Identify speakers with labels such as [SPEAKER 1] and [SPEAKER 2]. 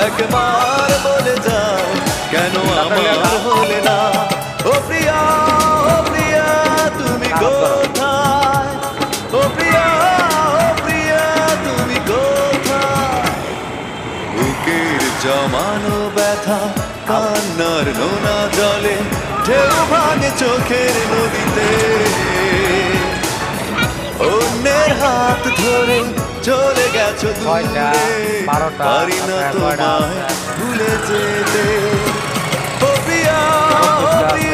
[SPEAKER 1] একবার বলে যাও কেন আমার হলে না। ও প্রিয়া, ও প্রিয়া তুমি কোথায়? ও প্রিয়া, ও প্রিয়া তুমি কোথায়? বুকের জমানো ব্যথা কান্নার নোনা জলে ঢেউ ভাঙে চোখের নদীতে। অন্যের হাত ধরে চলে গেছো দূরে, পারি না তোমায় ভুলে যেতে। ও প্রিয়া, ও প্রিয়া